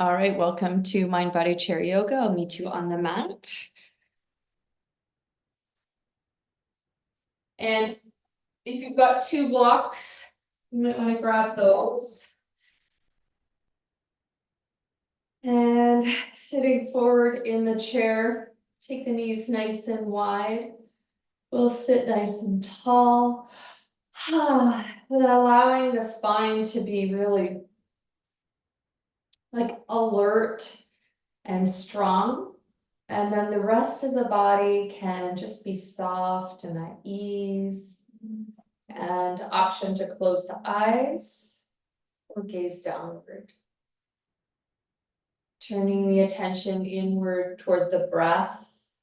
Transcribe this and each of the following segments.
All right, welcome to Mind Body Chair Yoga. I'll meet you on the mat. And if you've got 2 blocks, you might want to grab those. And sitting forward in the chair, take the knees nice and wide. We'll sit nice and tall, allowing the spine to be really like alert and strong. And then the rest of the body can just be soft and at ease. And option to close the eyes or gaze downward. Turning the attention inward toward the breath.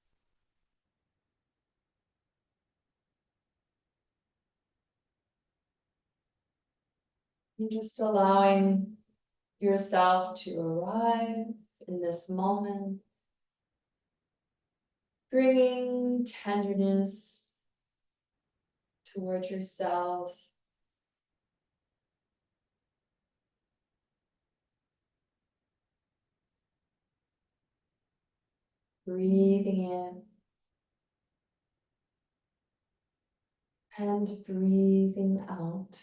And just allowing yourself to arrive in this moment. Bringing tenderness towards yourself. Breathing in. And breathing out.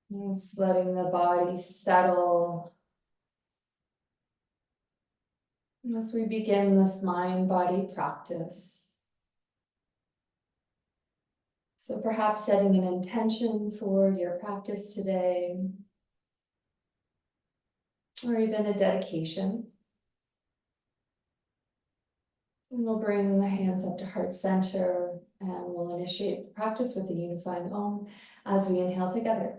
And just letting the body settle. As we begin this mind-body practice. So perhaps setting an intention for your practice today, or even a dedication. And we'll bring the hands up to heart center, and we'll initiate the practice with the unifying Om as we inhale together.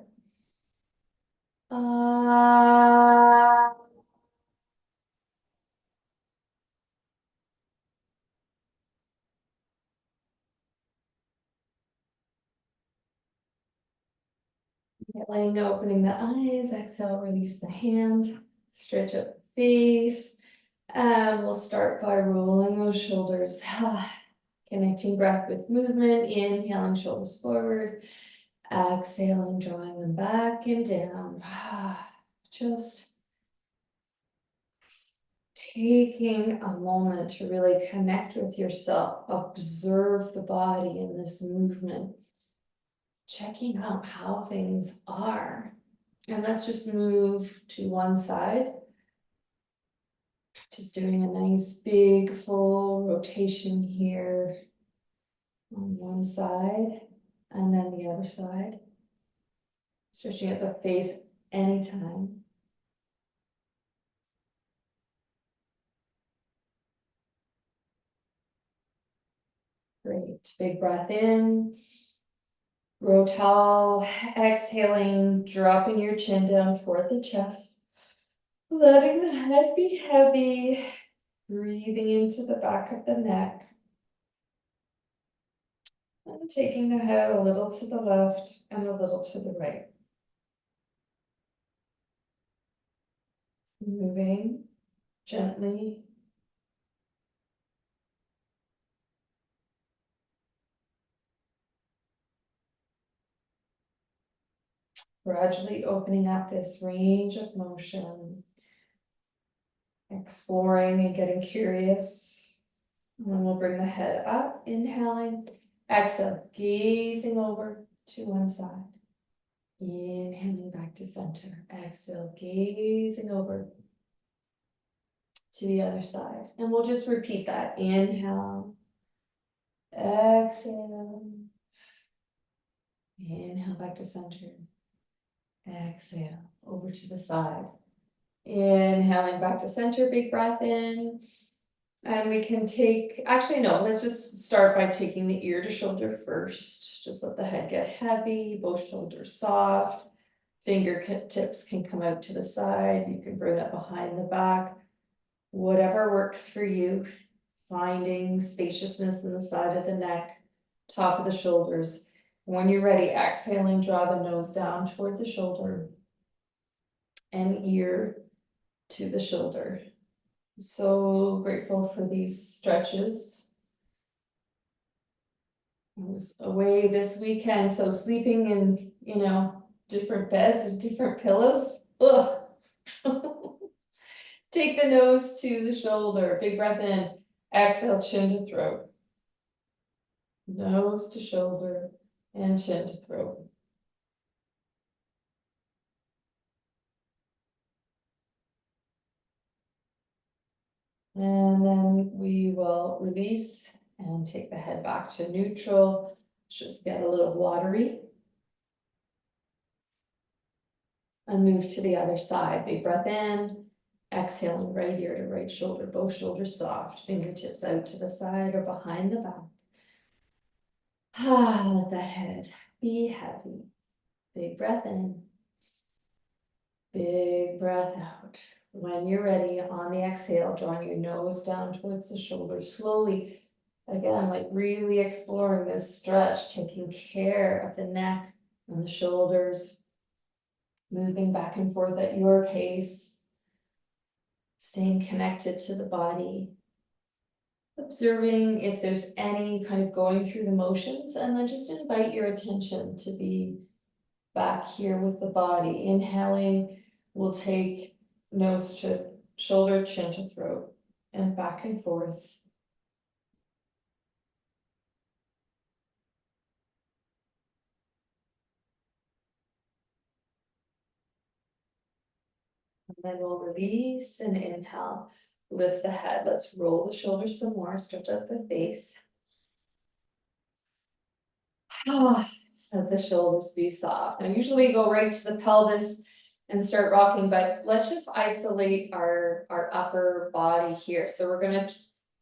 Inhaling, opening the eyes, exhale, release the hands, stretch up the face, and we'll start by rolling those shoulders, connecting breath with movement, inhaling shoulders forward, exhaling, drawing them back and down, just taking a moment to really connect with yourself, observe the body in this movement, checking out how things are. And let's just move to one side. Just doing a nice big full rotation here on one side and then the other side. Stretching at the face anytime. Great, big breath in. Grow tall, exhaling, dropping your chin down toward the chest. Letting the head be heavy, breathing into the back of the neck. And taking the head a little to the left and a little to the right. Moving gently. Gradually opening up this range of motion. Exploring and getting curious. And then we'll bring the head up, inhaling. Exhale, gazing over to one side. Inhaling back to center. Exhale, gazing over to the other side. And we'll just repeat that. Inhale. Exhale. Inhale back to center. Exhale over to the side. Inhaling back to center, big breath in. And we can take, actually no, let's just start by taking the ear to shoulder first. Just let the head get heavy, both shoulders soft. Fingertips can come out to the side. You can bring it behind the back. Whatever works for you. Finding spaciousness in the side of the neck, top of the shoulders. When you're ready, exhaling, draw the nose down toward the shoulder and ear to the shoulder. So grateful for these stretches. I was away this weekend, so sleeping in, different beds with different pillows, ugh. Take the nose to the shoulder, big breath in, exhale, chin to throat. Nose to shoulder and chin to throat. And then we will release and take the head back to neutral, just get a little watery. And move to the other side, big breath in, exhaling right ear to right shoulder, both shoulders soft, fingertips out to the side or behind the back. Let that head be heavy. Big breath in, big breath out. When you're ready, on the exhale, drawing your nose down towards the shoulders, slowly, again, like really exploring this stretch, taking care of the neck and the shoulders, moving back and forth at your pace, staying connected to the body, observing if there's any kind of going through the motions, and then just invite your attention to be back here with the body. Inhaling, we'll take nose to shoulder, chin to throat, and back and forth. And then we'll release and inhale, lift the head. Let's roll the shoulders some more, stretch out the face. Just let the shoulders be soft. Now, usually we go right to the pelvis and start rocking, but let's just isolate our upper body here. So we're gonna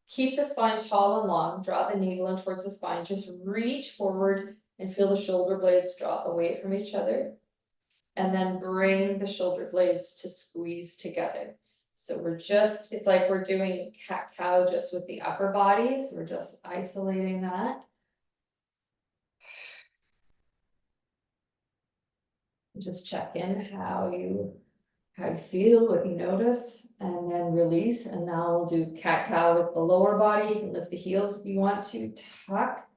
keep the spine tall and long, draw the navel in towards the spine, just reach forward and feel the shoulder blades draw away from each other. And then bring the shoulder blades to squeeze together. So it's like we're doing cat-cow just with the upper body. So we're just isolating that. Just check in how you feel, what you notice, and then release. And now we'll do cat-cow with the lower body. You can lift the heels if you want to, tuck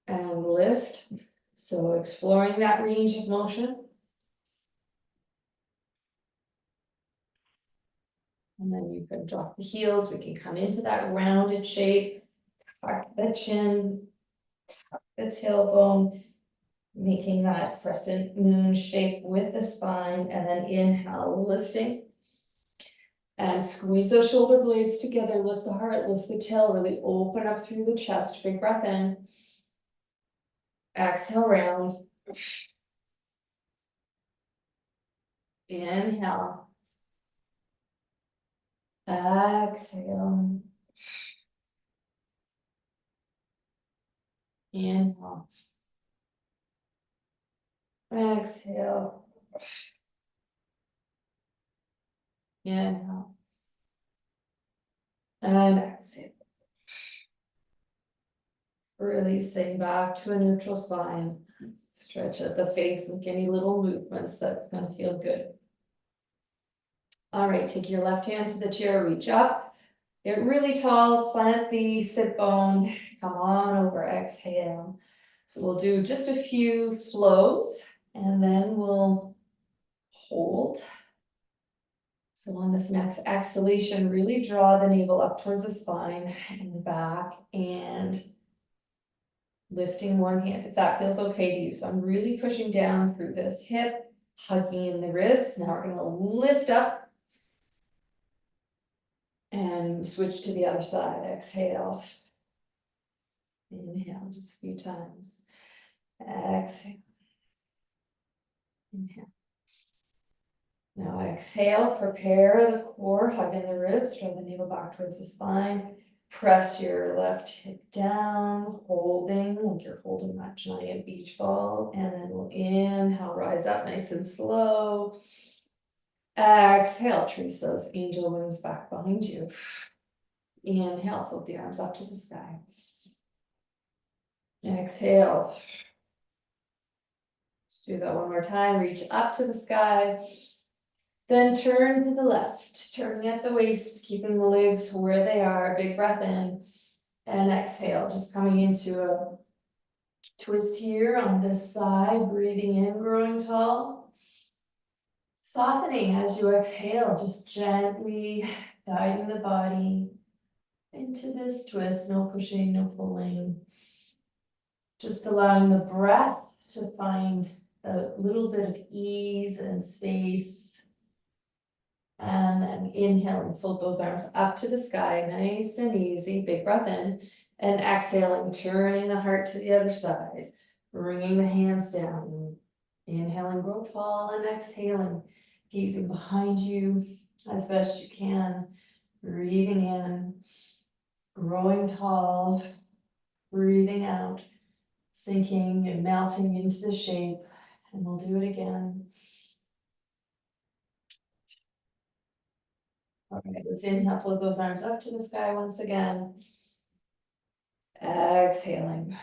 and lift. So exploring that range of motion. And then you can drop the heels. We can come into that rounded shape, tuck the chin, tuck the tailbone, making that crescent moon shape with the spine, and then inhale, lifting. And squeeze those shoulder blades together, lift the heart, lift the tail, really open up through the chest, big breath in. Exhale, round. Inhale. Exhale. Inhale. Exhale. Inhale. And exhale. Releasing back to a neutral spine. Stretch at the face, make any little movements, that's gonna feel good. All right, take your left hand to the chair, reach up, get really tall, plant the sit bone, come on over, exhale. So we'll do just a few flows and then we'll hold. So on this next exhalation, really draw the navel up towards the spine and back, and lifting one hand, if that feels okay to you. So I'm really pushing down through this hip, hugging in the ribs. Now we're gonna lift up and switch to the other side. Exhale. Inhale just a few times. Exhale. Inhale. Now exhale, prepare the core, hug in the ribs, draw the navel back towards the spine. Press your left hip down, holding like you're holding that giant beach ball. And then we'll inhale, rise up nice and slow. Exhale, trace those angel wings back behind you. Inhale, float the arms up to the sky. Exhale. Let's do that one more time. Reach up to the sky. Then turn to the left, turning at the waist, keeping the legs where they are. Big breath in. And exhale, just coming into a twist here on this side, breathing in, growing tall. Softening as you exhale, just gently guiding the body into this twist, no pushing, no pulling. Just allowing the breath to find a little bit of ease and space. And then inhaling, float those arms up to the sky, nice and easy, big breath in. And exhaling, turning the heart to the other side, bringing the hands down. Inhaling, grow tall, and exhaling, gazing behind you as best you can. Breathing in, growing tall, breathing out, sinking and melting into the shape. And we'll do it again. All right, let's inhale, float those arms up to the sky once again. Exhaling,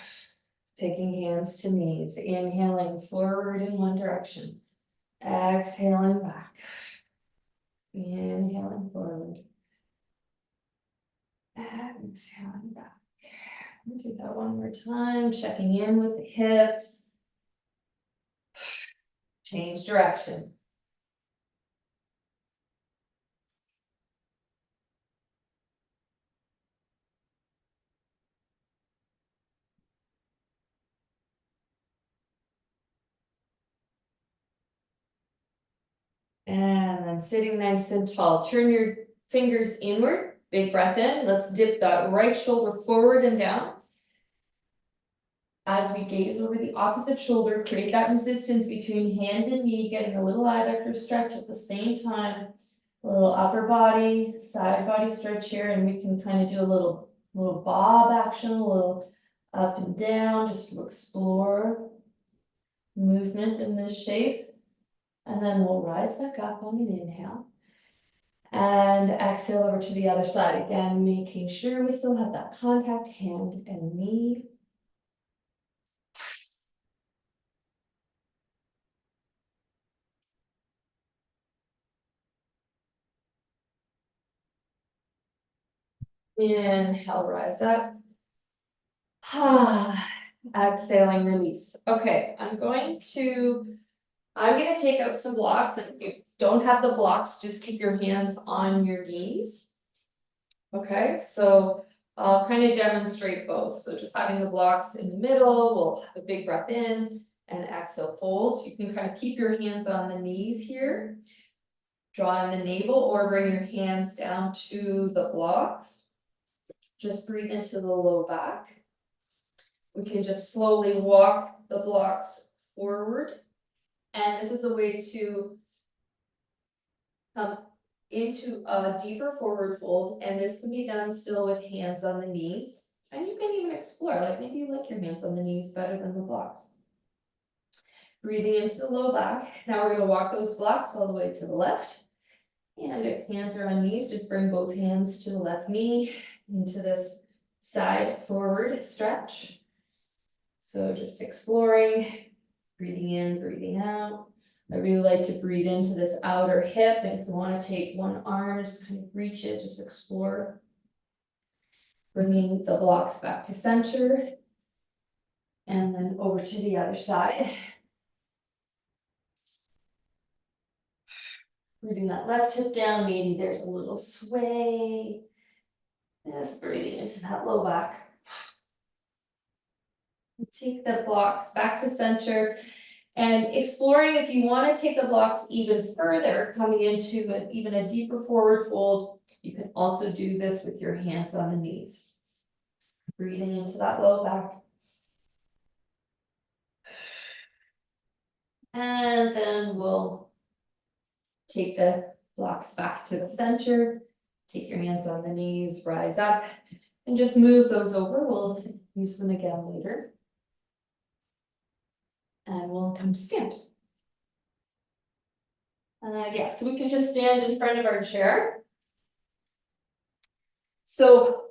taking hands to knees, inhaling forward in one direction, exhaling back, inhaling forward, exhaling back. We'll do that one more time, checking in with the hips, change direction. And then sitting nice and tall, turn your fingers inward, big breath in. Let's dip that right shoulder forward and down. As we gaze over the opposite shoulder, create that resistance between hand and knee, getting a little adductor stretch at the same time. A little upper body, side body stretch here, and we can kind of do a little bob action, a little up and down, just to explore movement in this shape. And then we'll rise back up on an inhale. And exhale over to the other side again, making sure we still have that contact, hand and knee. Inhale, rise up. Exhaling, release. Okay, I'm gonna take out some blocks, and if you don't have the blocks, just keep your hands on your knees. Okay, so I'll kind of demonstrate both. So just having the blocks in the middle, we'll have a big breath in and exhale, hold. So you can kind of keep your hands on the knees here. Draw in the navel or bring your hands down to the blocks. Just breathe into the low back. We can just slowly walk the blocks forward. And this is a way to come into a deeper forward fold. And this can be done still with hands on the knees. And you can even explore, like maybe you like your hands on the knees better than the blocks. Breathing into the low back. Now we're going to walk those blocks all the way to the left. And if hands are on knees, just bring both hands to the left knee into this side forward stretch. So just exploring, breathing in, breathing out. I really like to breathe into this outer hip, and if you want to take one arm, just kind of reach it, just explore. Bringing the blocks back to center. And then over to the other side. Moving that left hip down, maybe there's a little sway. Just breathing into that low back. Take the blocks back to center and exploring if you want to take the blocks even further, coming into even a deeper forward fold. You can also do this with your hands on the knees. Breathing into that low back. And then we'll take the blocks back to the center. Take your hands on the knees, rise up, and just move those over. We'll use them again later. And we'll come to stand. Yeah, so we can just stand in front of our chair. So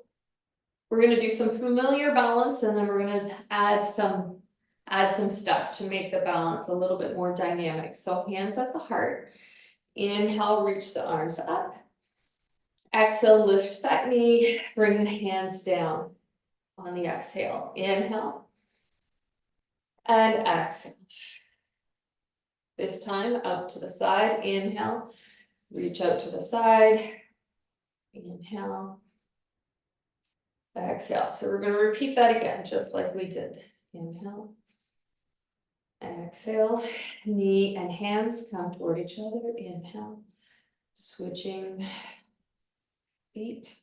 we're going to do some familiar balance, and then we're going to add some stuff to make the balance a little bit more dynamic. So hands at the heart. Inhale, reach the arms up. Exhale, lift that knee, bring the hands down. on the exhale. Inhale. And exhale. This time out to the side, inhale, reach out to the side, inhale, exhale. So we're going to repeat that again, just like we did. Inhale, exhale, knee and hands come toward each other, inhale, switching feet,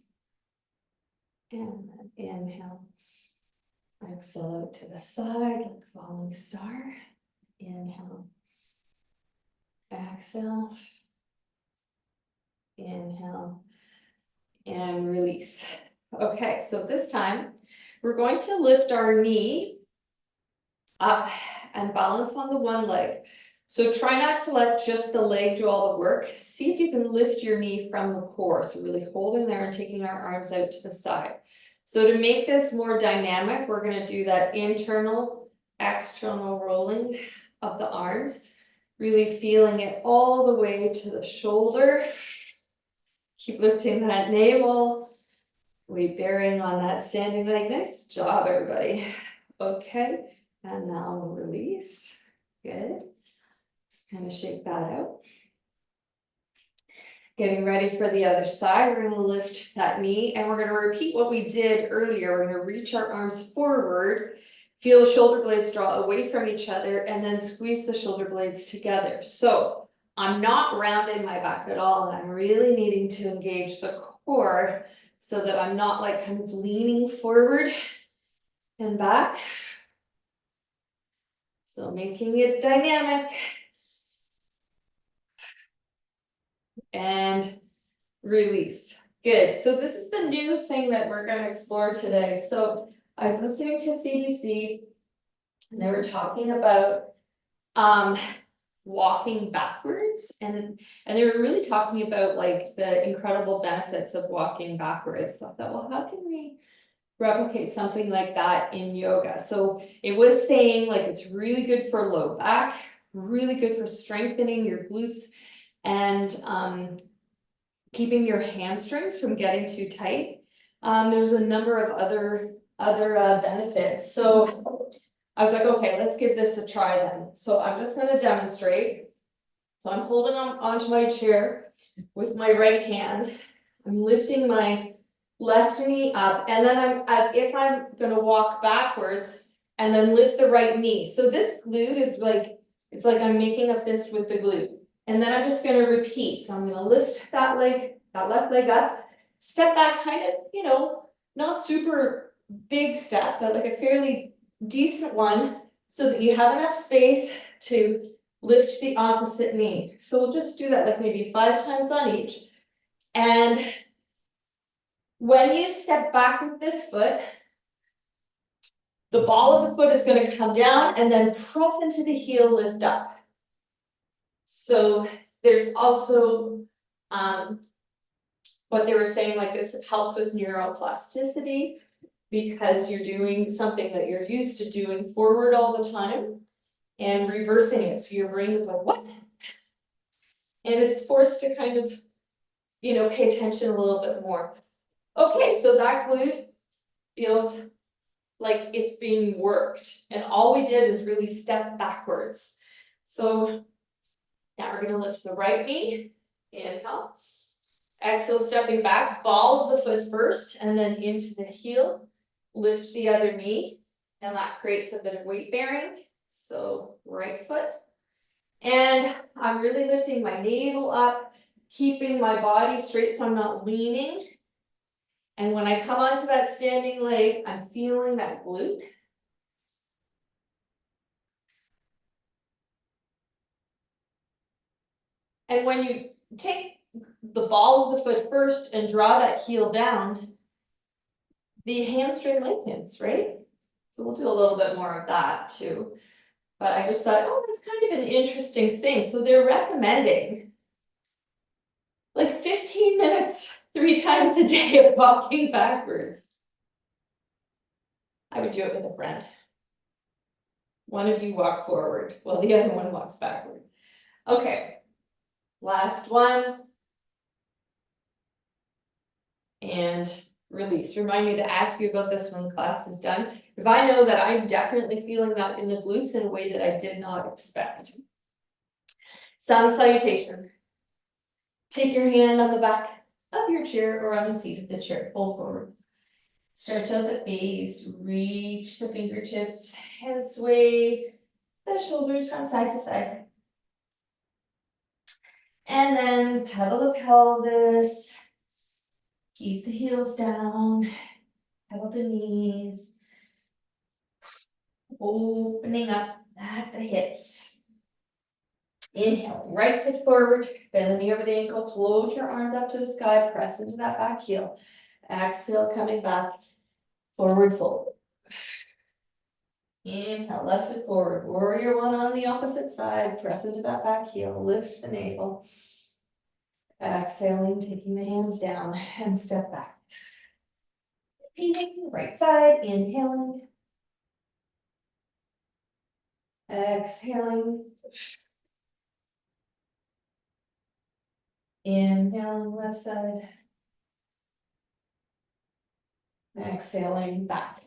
and inhale, exhale out to the side, like falling star, inhale, exhale, inhale, and release. Okay, so this time we're going to lift our knee up and balance on the one leg. So try not to let just the leg do all the work. See if you can lift your knee from the core. So really holding there and taking our arms out to the side. So to make this more dynamic, we're going to do that internal, external rolling of the arms. Really feeling it all the way to the shoulder. Keep lifting that navel. Weight bearing on that standing leg. Nice job, everybody. Okay, and now release. Good. Let's kind of shake that out. Getting ready for the other side. We're going to lift that knee and we're going to repeat what we did earlier. We're going to reach our arms forward, feel the shoulder blades draw away from each other, and then squeeze the shoulder blades together. So I'm not rounding my back at all, and I'm really needing to engage the core so that I'm not like kind of leaning forward and back. So making it dynamic. And release. Good. So this is the new thing that we're going to explore today. So I was listening to CBC and they were talking about walking backwards, and they were really talking about like the incredible benefits of walking backwards. So I thought, well, how can we replicate something like that in yoga? So it was saying like it's really good for low back, really good for strengthening your glutes and keeping your hamstrings from getting too tight. There's a number of other benefits. So I was like, okay, let's give this a try then. So I'm just going to demonstrate. So I'm holding onto my chair with my right hand. I'm lifting my left knee up, and then I'm as if I'm going to walk backwards and then lift the right knee. So this glute is like, it's like I'm making a fist with the glute. And then I'm just going to repeat. So I'm going to lift that leg, that left leg up, step back, kind of, you know, not super big step, but like a fairly decent one, so that you have enough space to lift the opposite knee. So we'll just do that like maybe 5 times on each. And when you step back with this foot, the ball of the foot is going to come down and then press into the heel, lift up. So there's also what they were saying, like this helps with neuroplasticity because you're doing something that you're used to doing forward all the time and reversing it. So your brain is like, what? And it's forced to kind of, you know, pay attention a little bit more. Okay, so that glute feels like it's being worked. And all we did is really step backwards. So now we're going to lift the right knee. Inhale. Exhale, stepping back, ball of the foot first, and then into the heel. Lift the other knee, and that creates a bit of weight bearing. So right foot. And I'm really lifting my navel up, keeping my body straight so I'm not leaning. And when I come onto that standing leg, I'm feeling that glute. And when you take the ball of the foot first and draw that heel down, the hamstring lengthens, right? So we'll do a little bit more of that too. But I just thought, oh, that's kind of an interesting thing. So they're recommending like 15 minutes 3 times a day of walking backwards. I would do it with a friend. One of you walk forward while the other one walks backward. Okay, last one. And release. Remind me to ask you about this when class is done, because I know that I'm definitely feeling that in the glutes in a way that I did not expect. Sun salutation. Take your hand on the back of your chair or on the seat of the chair, fold forward. Stretch out the face, reach the fingertips and sway the shoulders from side to side. And then pedal the pelvis, keep the heels down, pedal the knees, opening up at the hips. Inhale, right foot forward, bend the knee over the ankle, float your arms up to the sky, press into that back heel. Exhale, coming back, forward fold. Inhale, left foot forward, warrior one on the opposite side, press into that back heel, lift the navel. Exhaling, taking the hands down and step back. Repeating, right side, inhaling. Exhaling. Inhaling, left side. Exhaling, back.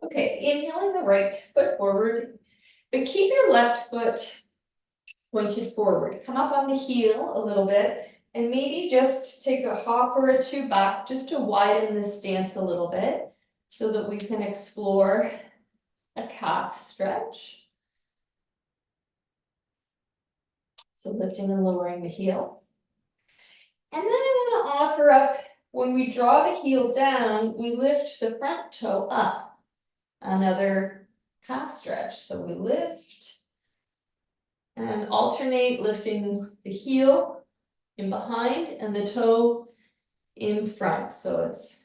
Okay, inhaling the right foot forward, but keep your left foot pointed forward. Come up on the heel a little bit, and maybe just take a hop or a two back just to widen this stance a little bit so that we can explore a calf stretch. So lifting and lowering the heel. And then I want to offer up, when we draw the heel down, we lift the front toe up. Another calf stretch. So we lift and alternate, lifting the heel in behind and the toe in front. So it's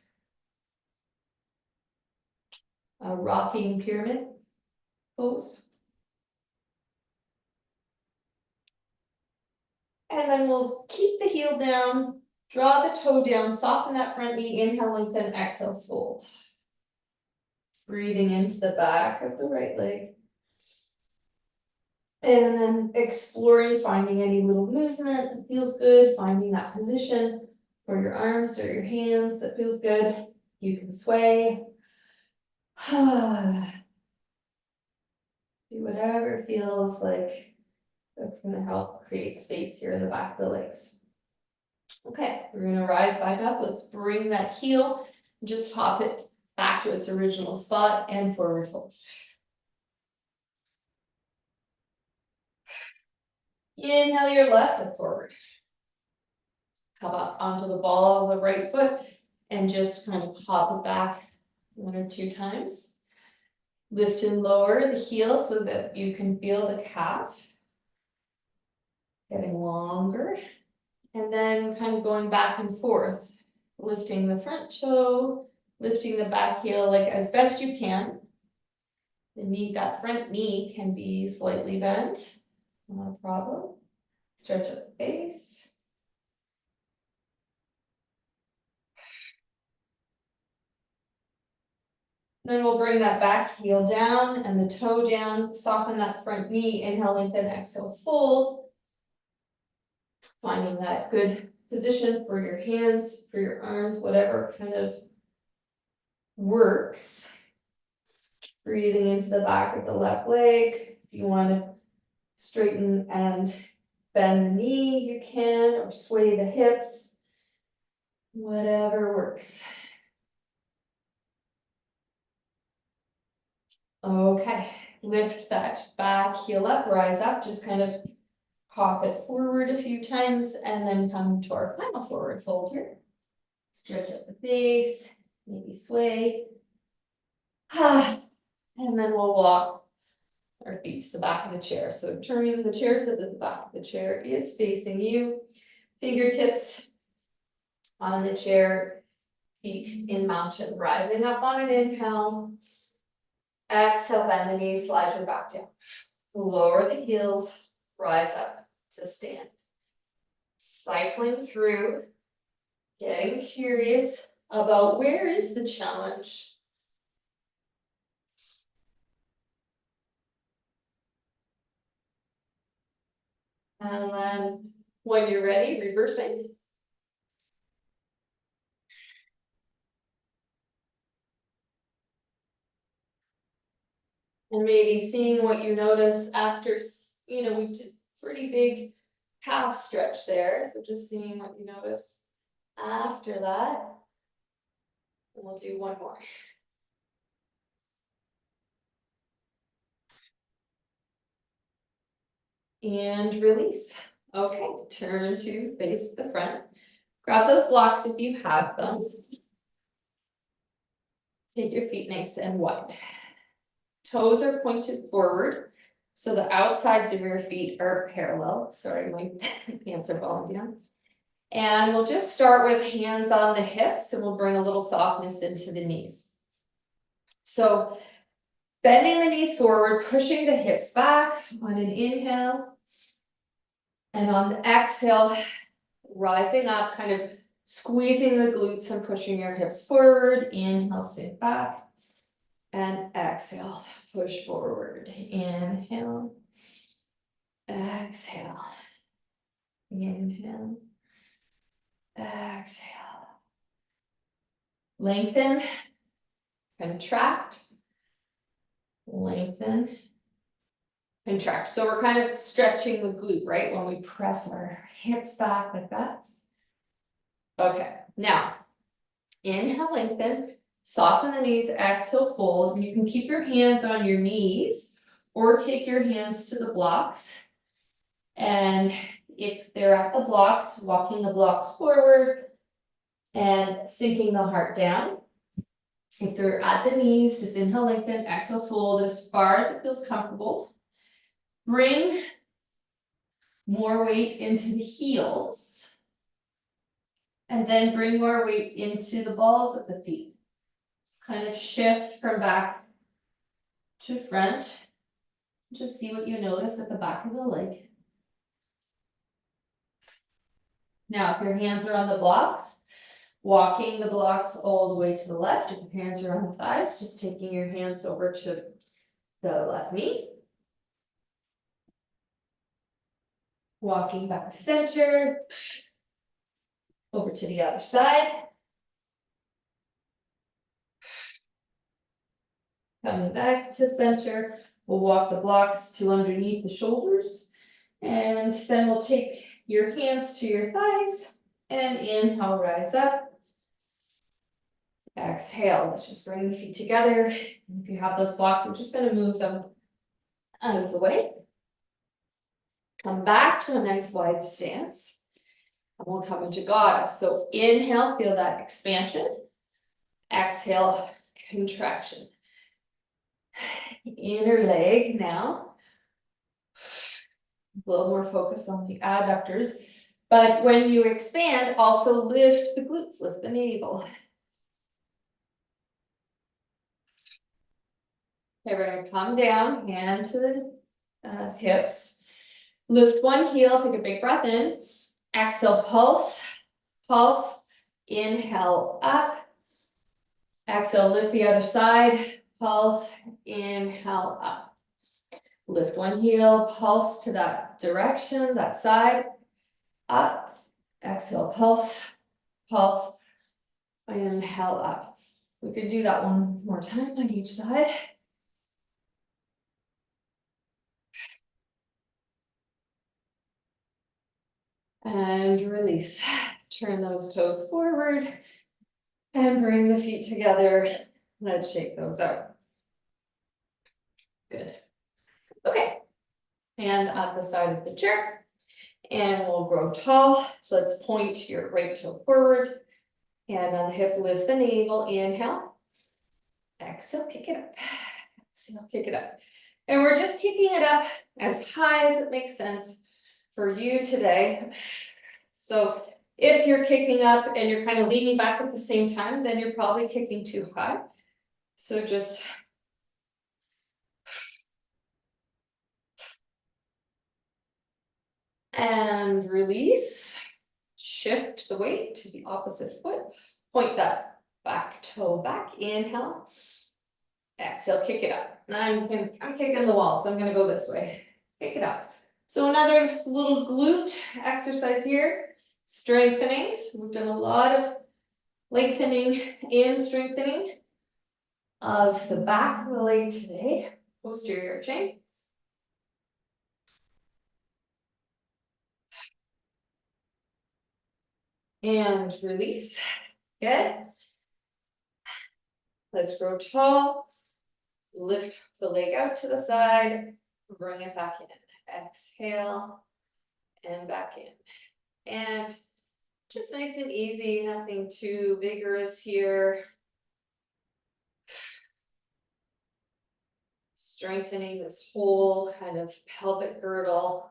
a rocking pyramid pose. And then we'll keep the heel down, draw the toe down, soften that front knee, inhale, lengthen, exhale, fold. Breathing into the back of the right leg. And then exploring, finding any little movement that feels good, finding that position for your arms or your hands that feels good. You can sway. Do whatever feels like that's going to help create space here in the back of the legs. Okay, we're going to rise back up. Let's bring that heel, just hop it back to its original spot and forward fold. Inhale your left foot forward. Come up onto the ball of the right foot and just kind of hop it back 1 or 2 times. Lift and lower the heel so that you can feel the calf getting longer. And then kind of going back and forth, lifting the front toe, lifting the back heel like as best you can. The knee, that front knee can be slightly bent, not a problem. Stretch out the face. Then we'll bring that back heel down and the toe down, soften that front knee, inhale, lengthen, exhale, fold. Finding that good position for your hands, for your arms, whatever kind of works. Breathing into the back of the left leg. If you want to straighten and bend the knee, you can, or sway the hips. Whatever works. Okay, lift that back heel up, rise up, just kind of hop it forward a few times and then come to our final forward fold here. Stretch up the face, maybe sway. And then we'll walk our feet to the back of the chair. So turning the chair so that the back of the chair is facing you. Fingertips on the chair, feet in mountain, rising up on an inhale. Exhale, bend the knees, slide your back down. Lower the heels, rise up to stand. Cycling through, getting curious about where is the challenge. And then when you're ready, reversing. And maybe seeing what you notice after, you know, we did pretty big calf stretch there, so just seeing what you notice after that. And we'll do one more. And release. Okay, turn to face the front. Grab those blocks if you have them. Take your feet nice and wide. Toes are pointed forward, so the outsides of your feet are parallel. Sorry, my hands are falling down. And we'll just start with hands on the hips, and we'll bring a little softness into the knees. So bending the knees forward, pushing the hips back on an inhale. And on the exhale, rising up, kind of squeezing the glutes and pushing your hips forward. Inhale, sink back. And exhale, push forward. Inhale. Exhale. Inhale. Exhale. Lengthen. Contract. Lengthen. Contract. So we're kind of stretching the glute, right? When we press our hips back like that. Okay, now inhale, lengthen. Soften the knees, exhale, fold. And you can keep your hands on your knees or take your hands to the blocks. And if they're at the blocks, walking the blocks forward and sinking the heart down. If they're at the knees, just inhale, lengthen, exhale, fold as far as it feels comfortable. Bring more weight into the heels. And then bring more weight into the balls of the feet. Kind of shift from back to front. Just see what you notice at the back of the leg. Now, if your hands are on the blocks, walking the blocks all the way to the left. If your hands are on the thighs, just taking your hands over to the left knee. Walking back to center. Over to the other side. Coming back to center, we'll walk the blocks to underneath the shoulders. And then we'll take your hands to your thighs and inhale, rise up. Exhale, let's just bring the feet together. If you have those blocks, we're just gonna move them out of the way. Come back to a nice wide stance. And we'll come into goddess. So inhale, feel that expansion. Exhale, contraction. Inner leg now. A little more focus on the adductors. But when you expand, also lift the glutes, lift the navel. Okay, we're gonna come down, hand to the hips. Lift one heel, take a big breath in. Exhale, pulse, pulse. Inhale, up. Exhale, lift the other side. Pulse, inhale, up. Lift one heel, pulse to that direction, that side. Up. Exhale, pulse, pulse. Inhale, up. We could do that one more time on each side. And release. Turn those toes forward and bring the feet together. Let's shake those out. Good. Okay. Hand at the side of the chair. And we'll grow tall. So let's point your right toe forward. Hand on the hip, lift the navel. Inhale. Exhale, kick it up. Exhale, kick it up. And we're just kicking it up as high as it makes sense for you today. So if you're kicking up and you're kind of leaning back at the same time, then you're probably kicking too high. So just and release. Shift the weight to the opposite foot. Point that back toe back. Inhale. Exhale, kick it up. I'm kicking the wall, so I'm gonna go this way. Kick it up. So another little glute exercise here. Strengthening. So we've done a lot of lengthening and strengthening of the back of the leg today. posterior chain. And release. Good. Let's grow tall. Lift the leg out to the side. Bring it back in. Exhale. And back in. And just nice and easy. Nothing too vigorous here. Strengthening this whole kind of pelvic girdle.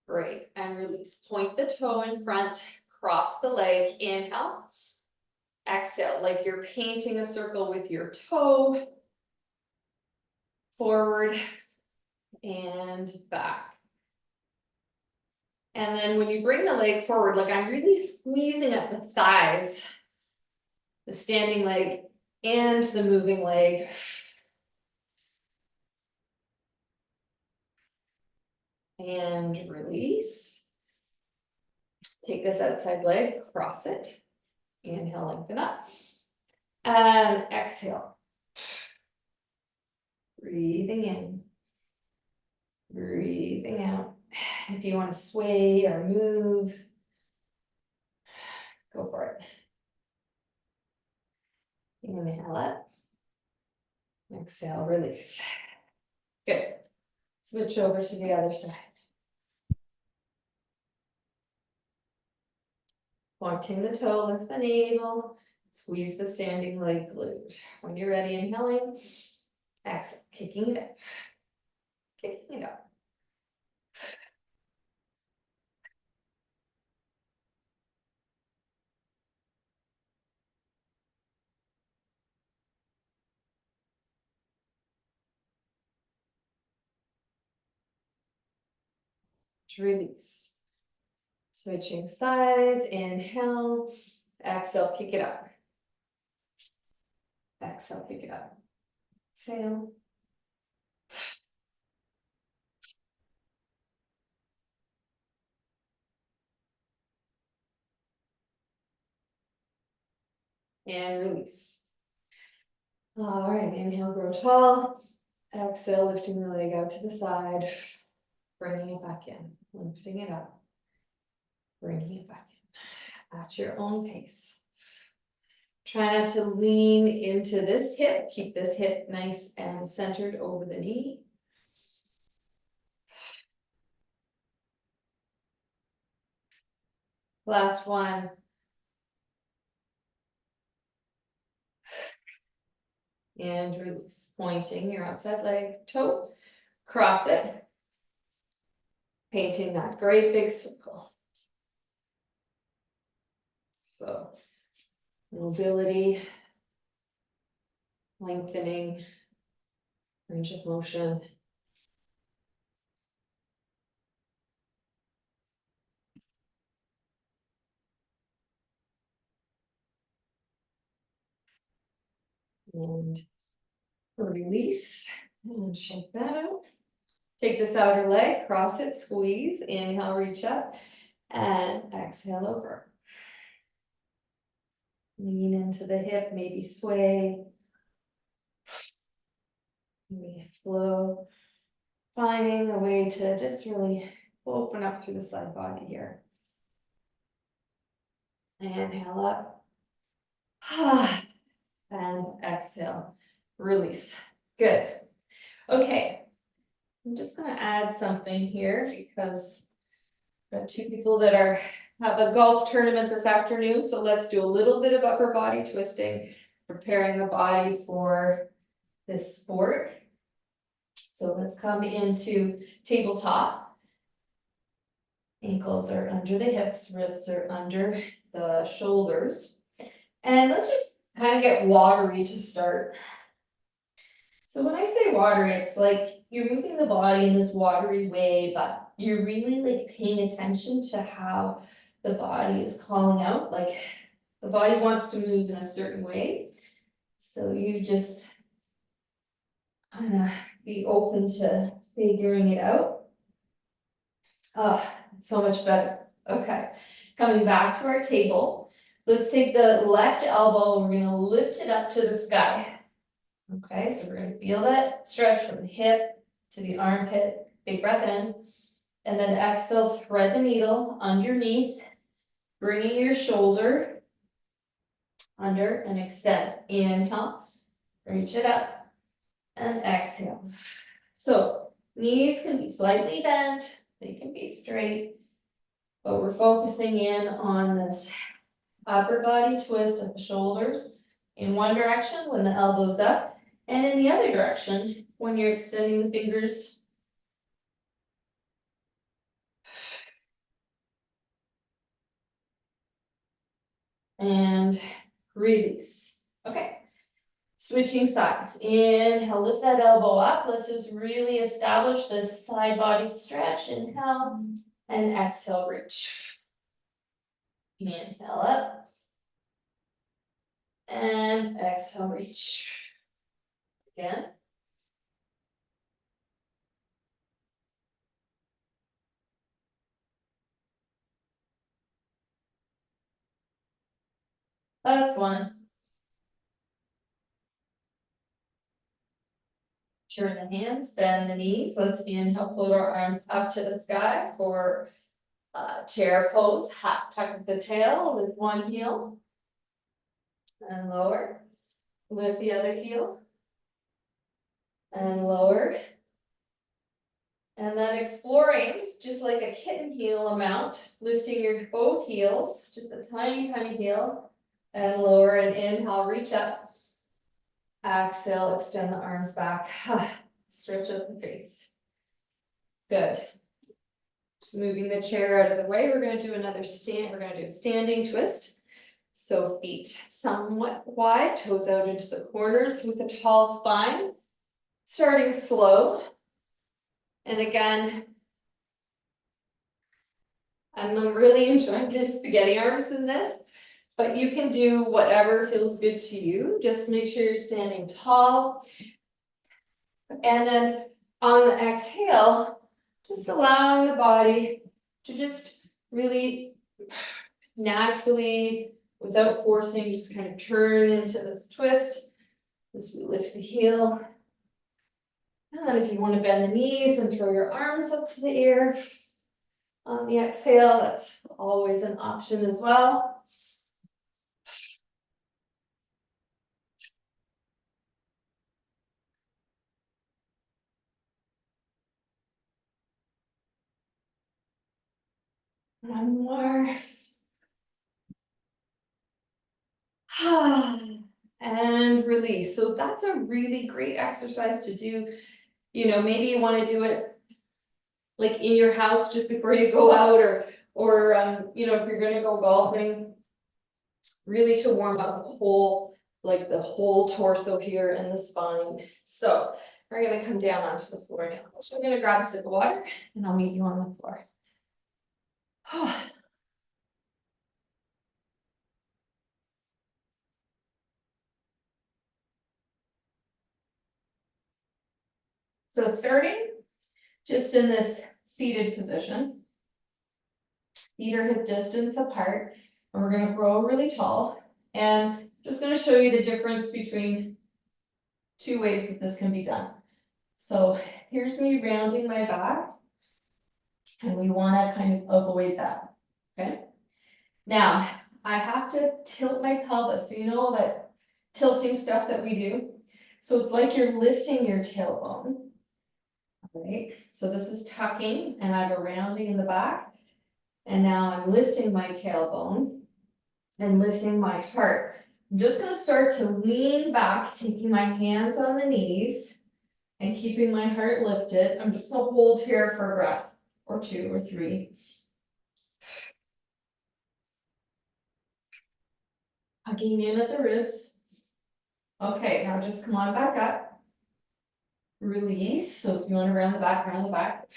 Great, and release. Point the toe in front, cross the leg, inhale. Exhale, like you're painting a circle with your toe. Forward and back. And then when you bring the leg forward, like I'm really squeezing at the thighs, the standing leg and the moving leg. And release. Take this outside leg, cross it. Inhale, lengthen up. And exhale. Breathing in. Breathing out. If you want to sway or move, go for it. Inhale up. Exhale, release. Good. Switch over to the other side. Pointing the toe, lift the navel, squeeze the standing leg glute. When you're ready, inhaling, exhale, kicking it up, kicking it up. Release. Switching sides, inhale, exhale, kick it up. Exhale, pick it up. Exhale. And release. All right, inhale, grow tall. Exhale, lifting the leg out to the side. Bringing it back in, lifting it up. Bringing it back in at your own pace. Try not to lean into this hip. Keep this hip nice and centered over the knee. Last one. And release. Pointing your outside leg, toe, cross it. Painting that great big circle. So, mobility, lengthening, range of motion. And release, and shake that out. Take this outer leg, cross it, squeeze, inhale, reach up, and exhale over. Lean into the hip, maybe sway. Maybe flow. Finding a way to just really open up through the side body here. Inhale up. And exhale. Release. Good. Okay. I'm just going to add something here because I've got two people that have a golf tournament this afternoon. So let's do a little bit of upper body twisting, preparing the body for this sport. So let's come into tabletop. Ankles are under the hips, wrists are under the shoulders. And let's just kind of get watery to start. So when I say watery, it's like you're moving the body in this watery way, but you're really like paying attention to how the body is calling out. Like the body wants to move in a certain way. So you just kind of be open to figuring it out. Oh, so much better. Okay, coming back to our table. Let's take the left elbow, we're gonna lift it up to the sky. Okay, so we're gonna feel that stretch from the hip to the armpit, big breath in. And then exhale, thread the needle underneath, bringing your shoulder under and extend. Inhale, reach it up and exhale. So knees can be slightly bent, they can be straight, but we're focusing in on this upper body twist of the shoulders in one direction when the elbow's up, and in the other direction when you're extending the fingers. And release. Okay. Switching sides. Inhale, lift that elbow up. Let's just really establish this side body stretch. Inhale and exhale, reach. Inhale up. And exhale, reach. Again. Last one. Turn the hands, bend the knees. Let's inhale, float our arms up to the sky for chair pose. Half tuck of the tail with one heel. And lower. Lift the other heel. And lower. And then exploring, just like a kitten heel amount, lifting your both heels, just a tiny, tiny heel, and lower and inhale, reach up. Exhale, extend the arms back, stretch out the face. Good. Just moving the chair out of the way, we're gonna do another we're gonna do a standing twist. So feet somewhat wide, toes out into the corners with a tall spine. Starting slow. And again, I'm really enjoying this spaghetti arms in this, but you can do whatever feels good to you. Just make sure you're standing tall. And then on the exhale, just allowing the body to just really naturally, without forcing, just kind of turn into this twist as we lift the heel. And then if you want to bend the knees and throw your arms up to the air on the exhale, that's always an option as well. One more. And release. So that's a really great exercise to do. You know, maybe you want to do it like in your house just before you go out, or you know, if you're gonna go golfing, really to warm up the whole, like the whole torso here and the spine. So we're gonna come down onto the floor now. So I'm gonna grab a sip of water and I'll meet you on the floor. So starting just in this seated position, feet are hip distance apart, and we're gonna grow really tall. And just gonna show you the difference between two ways that this can be done. So here's me rounding my back, and we wanna kind of avoid that, okay? Now, I have to tilt my pelvis, so you know that tilting stuff that we do. So it's like you're lifting your tailbone. Right, so this is tucking and I have a rounding in the back. And now I'm lifting my tailbone and lifting my heart. I'm just gonna start to lean back, taking my hands on the knees and keeping my heart lifted. I'm just gonna hold here for a breath or two or three. Hugging in at the ribs. Okay, now just come on back up. Release, so if you want to round the back, round the back.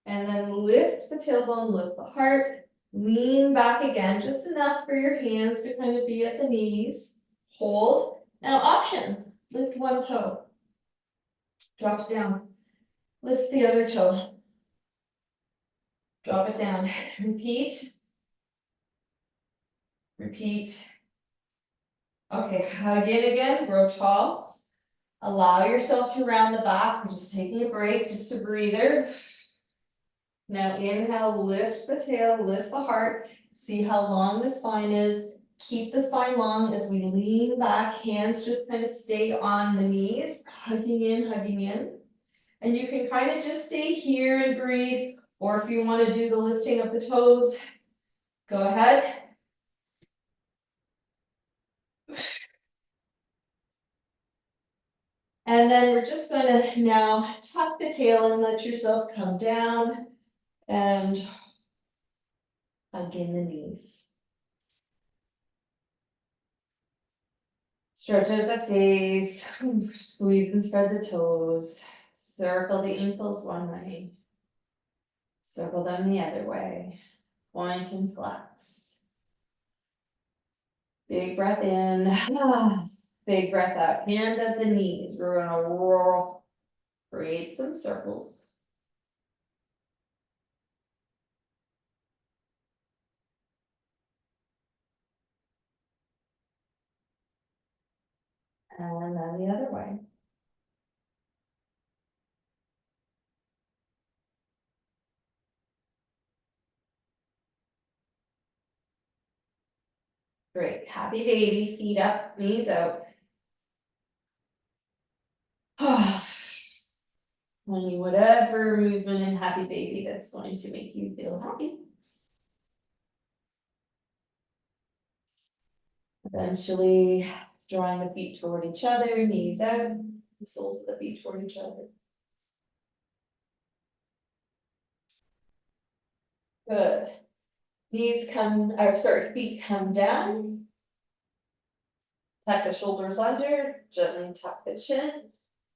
And then lift the tailbone, lift the heart, lean back again, just enough for your hands to kind of be at the knees. Hold. Now option, lift one toe. Drop it down. Lift the other toe. Drop it down. Repeat. Repeat. Okay, hug in again, grow tall. Allow yourself to round the back, we're just taking a break, just a breather. Now inhale, lift the tail, lift the heart, see how long the spine is. Keep the spine long as we lean back, hands just kind of stay on the knees, hugging in, hugging in. And you can kind of just stay here and breathe, or if you want to do the lifting of the toes, go ahead. And then we're just gonna now tuck the tail and let yourself come down and hug in the knees. Stretch out the face, squeeze and spread the toes, circle the ankles one way, circle them the other way, point and flex. Big breath in, big breath out, hand at the knees, we're gonna roll, create some circles. And then the other way. Great, happy baby, feet up, knees out. Finding whatever movement in happy baby that's going to make you feel happy. Eventually drawing the feet toward each other, knees out, the soles of the feet toward each other. Good. Knees come, or sorry, feet come down. Tuck the shoulders under, gently tuck the chin.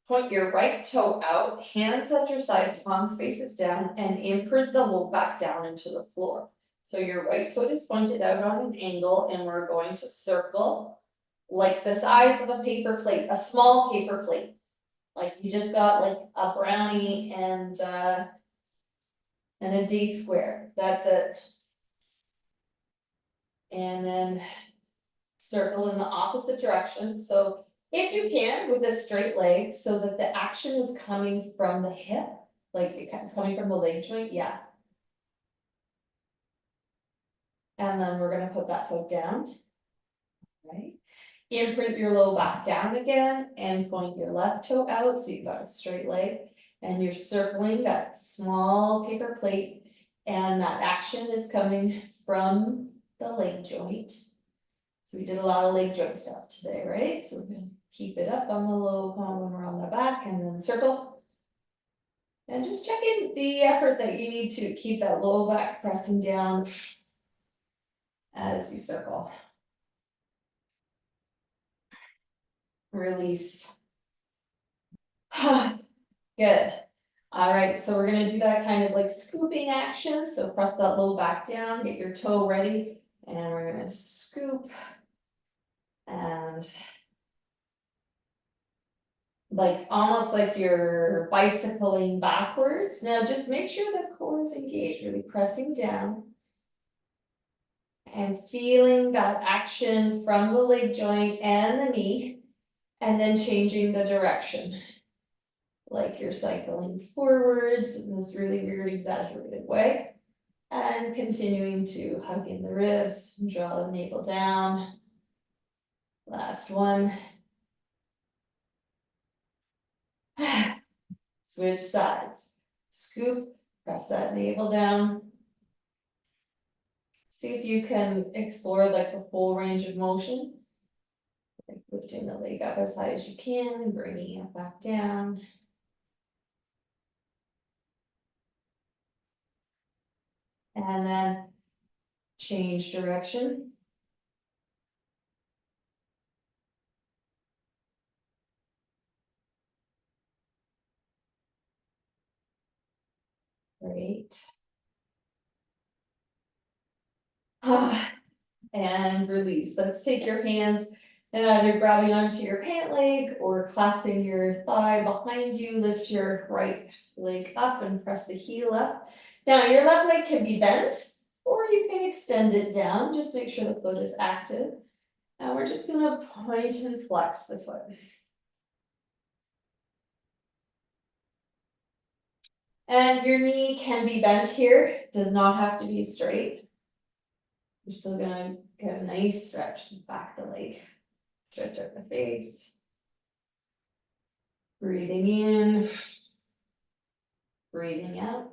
Point your right toe out, hands at your sides, palms faces down, and imprint the low back down into the floor. So your right foot is pointed out on an angle, and we're going to circle like the size of a paper plate, a small paper plate. Like you just got like a brownie and a D square, that's it. And then circle in the opposite direction, so if you can, with a straight leg, so that the action is coming from the hip, like it's coming from the leg joint, yeah. And then we're gonna put that foot down, right? Imprint your low back down again and point your left toe out, so you've got a straight leg. And you're circling that small paper plate, and that action is coming from the leg joint. So we did a lot of leg joint stuff today, right? So we're gonna keep it up on the low palm when we're on the back, and then circle. And just check in the effort that you need to keep that low back pressing down as you circle. Release. Good. All right, so we're gonna do that kind of like scooping action. So press that low back down, get your toe ready, and we're gonna scoop. And like almost like you're bicycling backwards. Now just make sure the core is engaged, really pressing down. And feeling that action from the leg joint and the knee, and then changing the direction. Like you're cycling forwards in this really weird exaggerated way. And continuing to hug in the ribs, draw the navel down. Last one. Switch sides. Scoop, press that navel down. See if you can explore like the full range of motion. Like lifting the leg up as high as you can and bringing it back down. And then change direction. Great. And release. Let's take your hands and either grabbing onto your pant leg or clasping your thigh behind you, lift your right leg up and press the heel up. Now your left leg can be bent or you can extend it down, just make sure the foot is active. And we're just gonna point and flex the foot. And your knee can be bent here, does not have to be straight. You're still gonna get a nice stretch to the back of the leg. Stretch out the face. Breathing in. Breathing out.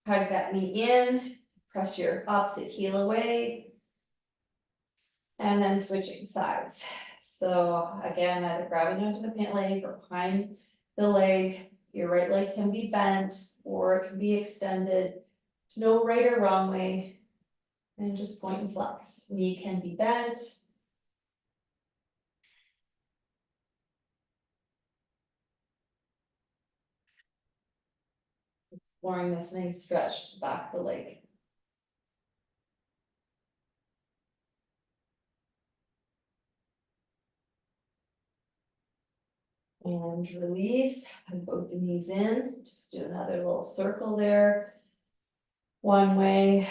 Hug that knee in, press your opposite heel away. And then switching sides. So again, either grabbing onto the pant leg or behind the leg. Your right leg can be bent or it can be extended. There's no right or wrong way. And just point and flex. Knee can be bent. Exploring this nice stretch to the back of the leg. And release, hug both the knees in, just do another little circle there. One way,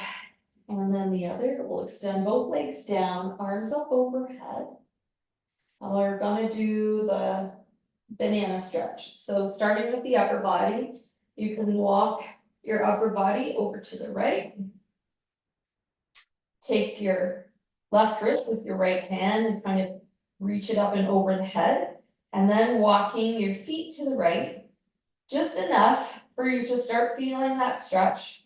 and then the other. We'll extend both legs down, arms up overhead. We're gonna do the banana stretch. So starting with the upper body, you can walk your upper body over to the right. Take your left wrist with your right hand and kind of reach it up and over the head. And then walking your feet to the right, just enough for you to start feeling that stretch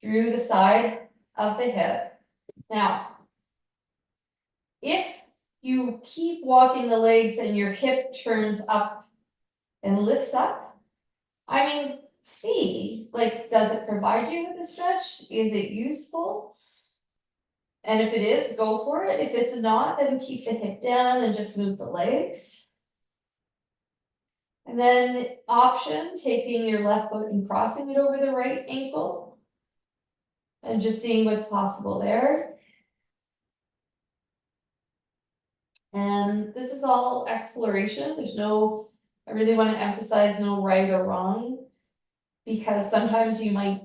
through the side of the hip. Now, if you keep walking the legs and your hip turns up and lifts up, I mean, see, like, does it provide you with a stretch? Is it useful? And if it is, go for it. If it's not, then keep the hip down and just move the legs. And then option, taking your left foot and crossing it over the right ankle. And just seeing what's possible there. And this is all exploration. There's no, I really want to emphasize no right or wrong, because sometimes you might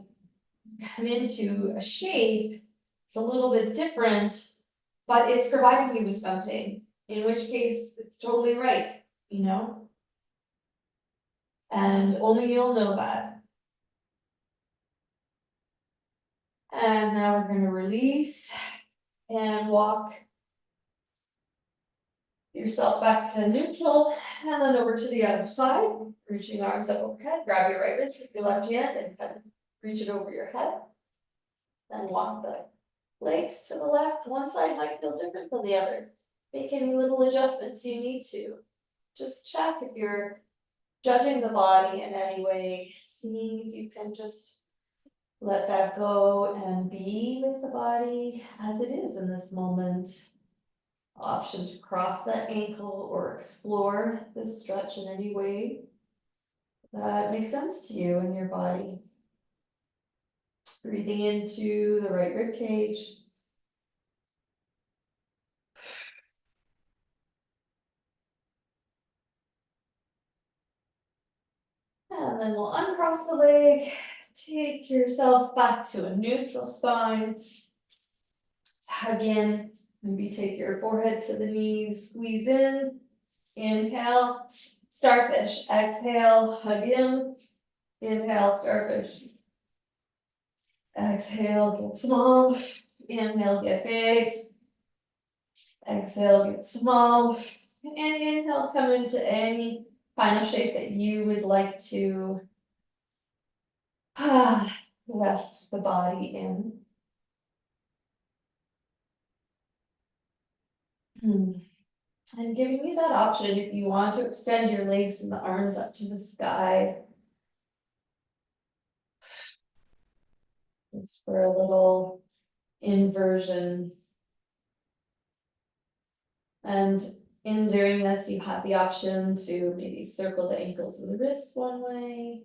come into a shape, it's a little bit different, but it's providing you with something, in which case it's totally right, you know? And only you'll know that. And now we're gonna release and walk yourself back to neutral, and then over to the other side, reaching arms up overhead, grab your right wrist with your left hand and kind of reach it over your head. Then walk the legs to the left. One side might feel different than the other. Make any little adjustments you need to. Just check if you're judging the body in any way, seeing if you can just let that go and be with the body as it is in this moment. Option to cross that ankle or explore this stretch in any way that makes sense to you and your body. Breathing into the right rib cage. And then we'll uncross the leg, take yourself back to a neutral spine. Hug in, maybe take your forehead to the knees, squeeze in, inhale, starfish, exhale, hug in, inhale, starfish. Exhale, get small, inhale, get big. Exhale, get small, and inhale, come into any final shape that you would like to rest the body in. And giving you that option if you want to extend your legs and the arms up to the sky. It's for a little inversion. And in doing this, you have the option to maybe circle the ankles and the wrists one way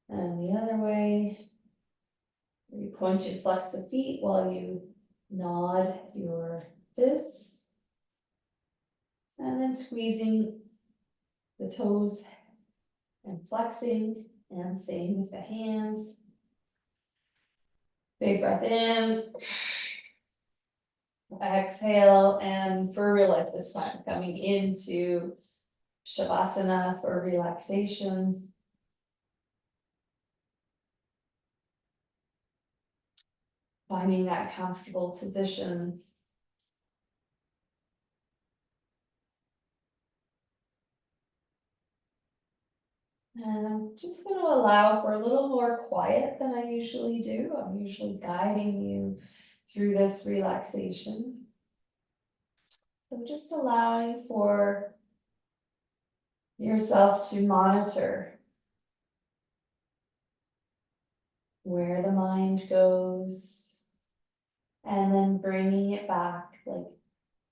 and the other way. You point and flex the feet while you nod your fists. And then squeezing the toes and flexing, and same with the hands. Big breath in. Exhale, and for real life this time, coming into Shavasana for relaxation. Finding that comfortable position. And I'm just going to allow for a little more quiet than I usually do. I'm usually guiding you through this relaxation. So just allowing for yourself to monitor where the mind goes and then bringing it back, like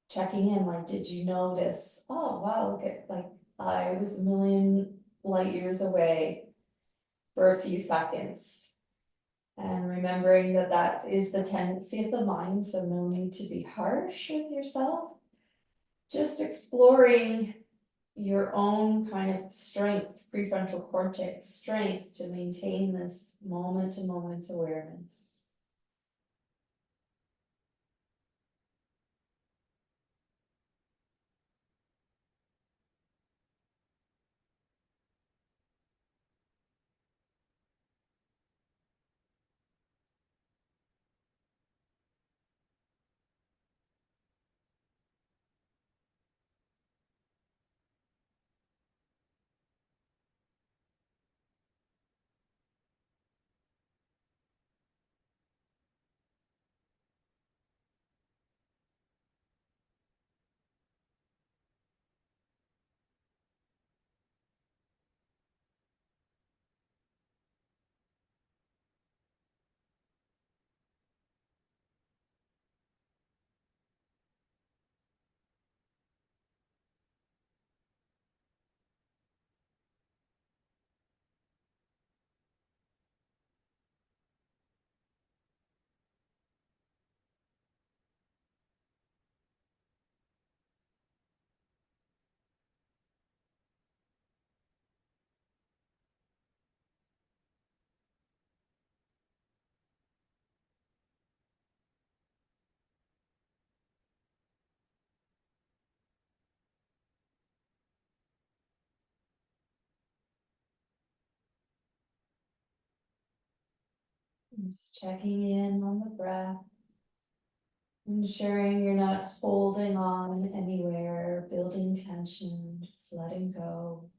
checking in, like, did you notice, oh wow, look at, like, I was a million light years away for a few seconds. And remembering that that is the tendency of the mind, so no need to be harsh with yourself. Just exploring your own kind of strength, prefrontal cortex strength to maintain this moment to moment awareness. Just checking in on the breath, ensuring you're not holding on anywhere, building tension, just letting go.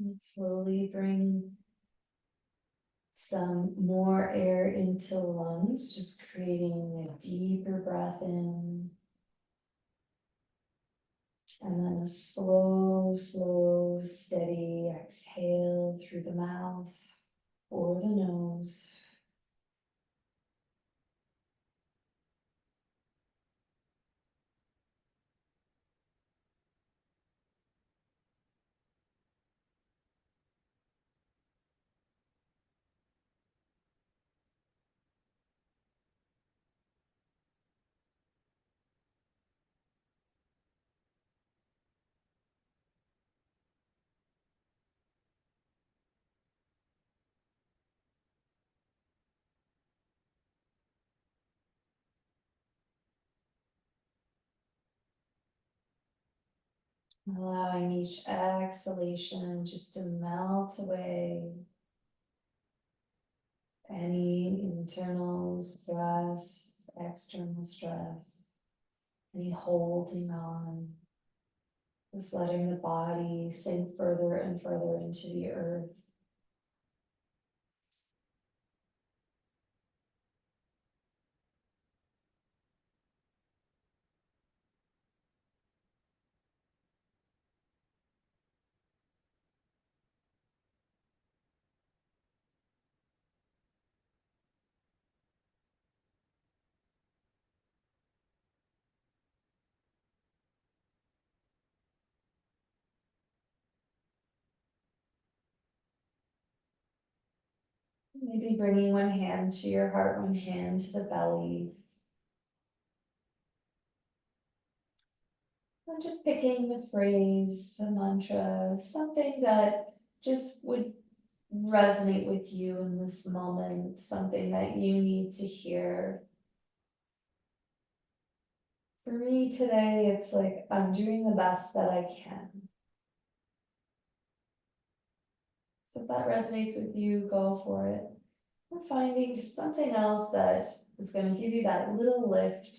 And slowly bring some more air into lungs, just creating a deeper breath in. And then a slow, slow, steady exhale through the mouth or the nose. Allowing each exhalation just to melt away any internal stress, external stress, any holding on. Just letting the body sink further and further into the earth. Maybe bringing one hand to your heart, one hand to the belly. And just picking a phrase, a mantra, something that just would resonate with you in this moment, something that you need to hear. For me today, it's like, I'm doing the best that I can. So if that resonates with you, go for it. We're finding just something else that is going to give you that little lift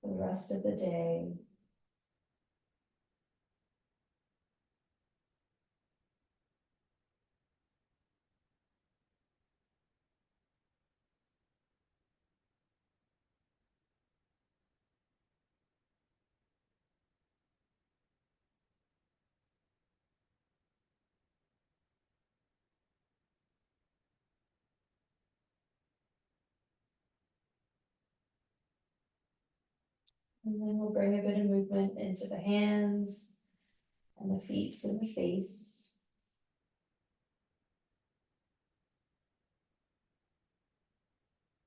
for the rest of the day. And then we'll bring a bit of movement into the hands and the feet and the face.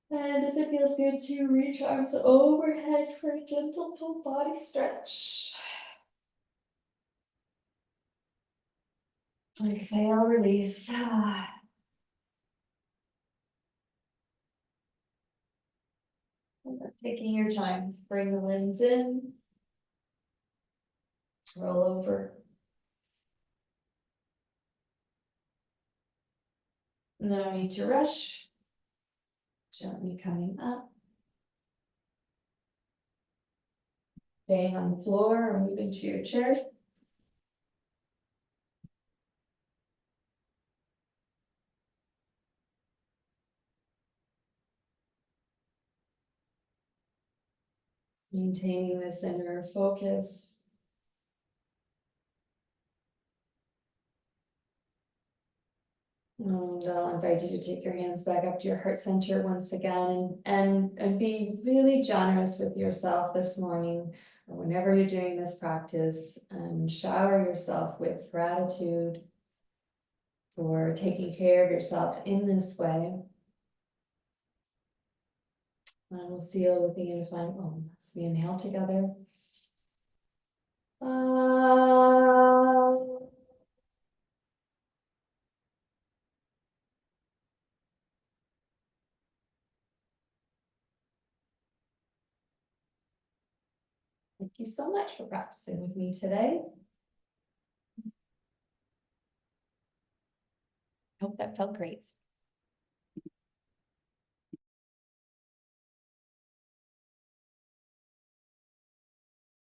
And if it feels good to reach arms overhead for a gentle full body stretch. Exhale, release. Taking your time, bring the limbs in, roll over. No need to rush. Gently coming up. Staying on the floor or moving to your chair. Maintaining this inner focus. And I'll invite you to take your hands back up to your heart center once again and be really generous with yourself this morning or whenever you're doing this practice, and shower yourself with gratitude for taking care of yourself in this way. And we'll seal with the unifying Om as we inhale together. Thank you so much for practicing with me today. Hope that felt great.